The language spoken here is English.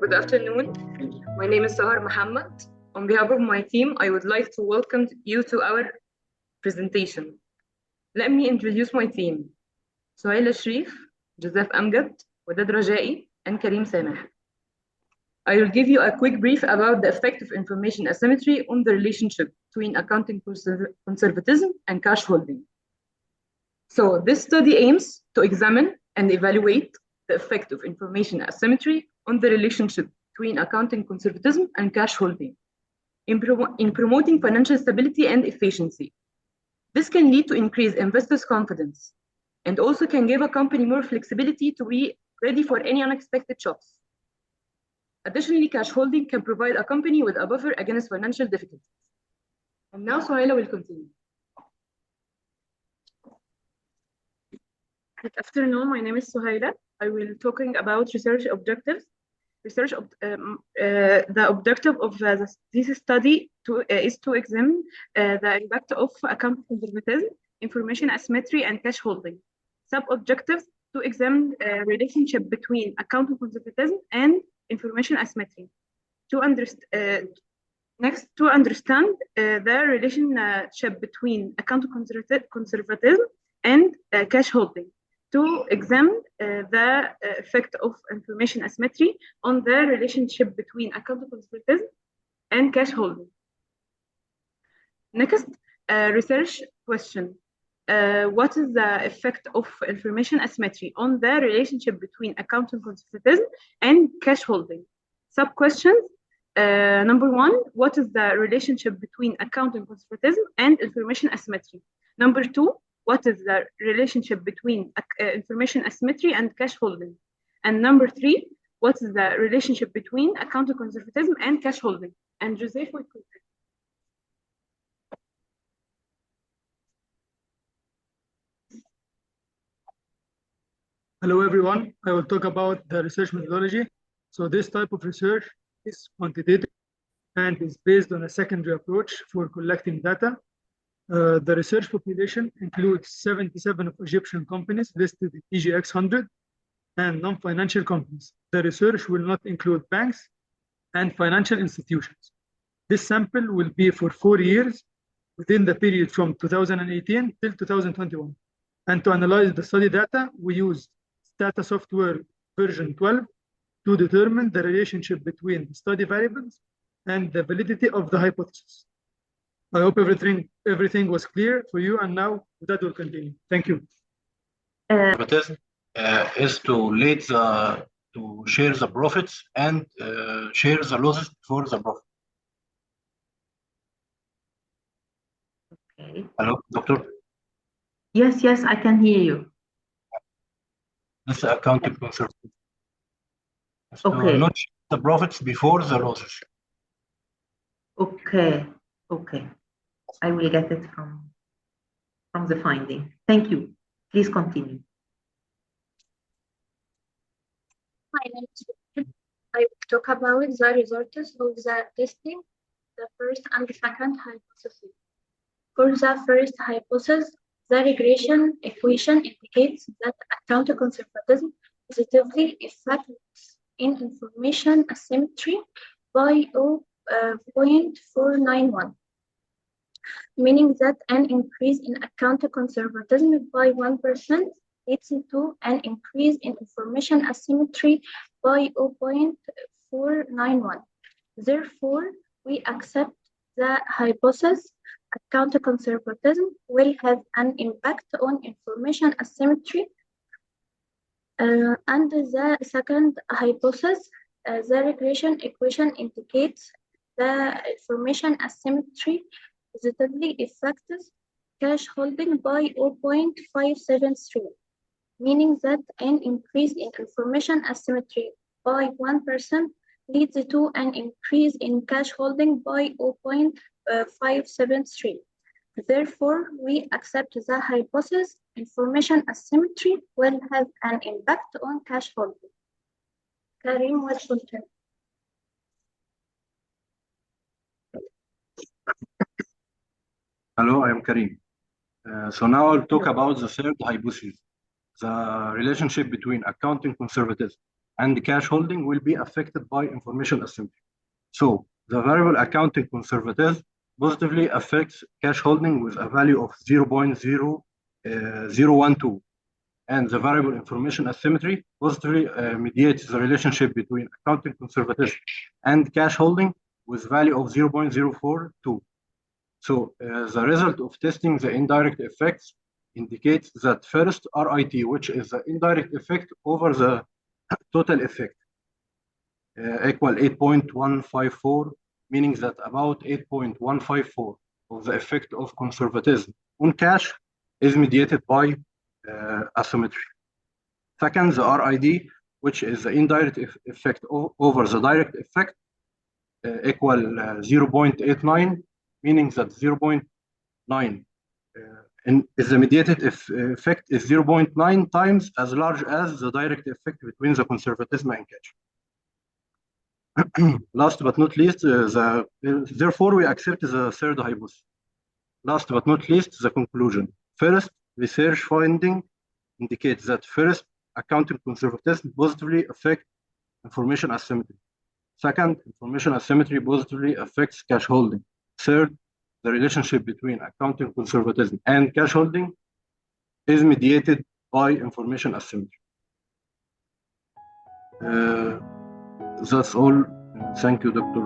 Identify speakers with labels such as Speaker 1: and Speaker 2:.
Speaker 1: Good afternoon. My name is Sahar Mohammed. On behalf of my team, I would like to welcome you to our presentation. Let me introduce my team. Sohila Shrife, Amgad, Wedad Rajaei, and Karim Sameh. I will give you a quick brief about the effect of information asymmetry on the relationship between accounting conservatism and cash holding. So this study aims to examine and evaluate the effect of information asymmetry on the relationship between accounting conservatism and cash holding in promoting financial stability and efficiency. This can lead to increased investors' confidence and also can give a company more flexibility to be ready for any unexpected shocks. Additionally, cash holding can provide a company with a buffer against financial difficulties. And now Sohila will continue.
Speaker 2: Good afternoon, my name is Sohila. I will be talking about research objectives. The objective of this study is to examine the impact of accounting conservatism, information asymmetry, and cash holding. Sub-objectives to examine relationship between accounting conservatism and information asymmetry. To understand the relationship between accounting conservatism and cash holding. To examine the effect of information asymmetry on the relationship between accounting conservatism and cash holding. Next, research question. What is the effect of information asymmetry on the relationship between accounting conservatism and cash holding? Sub-questions. Number one, what is the relationship between accounting conservatism and information asymmetry? Number two, what is the relationship between information asymmetry and cash holding? And number three, what is the relationship between accounting conservatism and cash holding? And Joseph will continue.
Speaker 3: Hello, everyone. I will talk about the research methodology. So this type of research is quantitative and is based on a secondary approach for collecting data. The research population includes 77 of Egyptian companies listed in EGX 100 and non-financial companies. The research will not include banks and financial institutions. This sample will be for 4 years within the period from 2018 till 2021. And to analyze the study data, we used Stata Software version 12 to determine the relationship between study variables and the validity of the hypothesis. I hope everything was clear for you, and now that will continue. Thank you.
Speaker 4: Is to share the profits and share the losses for the profit.
Speaker 5: Okay.
Speaker 4: Hello, doctor?
Speaker 5: Yes, I can hear you.
Speaker 4: This accounting conservatism.
Speaker 5: Okay.
Speaker 4: Not the profits before the losses.
Speaker 5: Okay. I will get it from the finding. Thank you. Please continue.
Speaker 6: My name is Shrife. I will talk about the results of the testing, the first and the second hypothesis. For the first hypothesis, the regression equation indicates that accounting conservatism positively affects in information asymmetry by 0.491. Meaning that an increase in accounting conservatism by 1% leads to an increase in information asymmetry by 0.491. Therefore, we accept the hypothesis accounting conservatism will have an impact on information asymmetry. And the second hypothesis, the regression equation indicates the information asymmetry positively affects cash holding by 0.573, meaning that an increase in information asymmetry by 1% leads to an increase in cash holding by 0.573. Therefore, we accept the hypothesis information asymmetry will have an impact on cash holding. Karim will continue.
Speaker 4: Hello, I am Karim. So now I'll talk about the third hypothesis. the relationship between accounting conservatism and cash holding will be affected by information asymmetry. So the variable accounting conservatism positively affects cash holding with a value of 0.012, and the variable information asymmetry positively mediates the relationship between accounting conservatism and cash holding with value of 0.042. So the result of testing the indirect effects indicates that first RIT, which is the indirect effect over the total effect, equal 8.154, meaning that about 8.154 of the effect of conservatism on cash is mediated by asymmetry. Second, the RID, which is the indirect effect over the direct effect, equal 0.89, meaning that 0.9 is the mediated effect is 0.9 times as large as the direct effect between the conservatism and cash. Last but not least, therefore we accept the third hypothesis. Last but not least, the conclusion. First, research finding indicates that first, accounting conservatism positively affects information asymmetry. Second, information asymmetry positively affects cash holding. Third, the relationship between accounting conservatism and cash holding is mediated by information asymmetry. That's all. Thank you, Dr.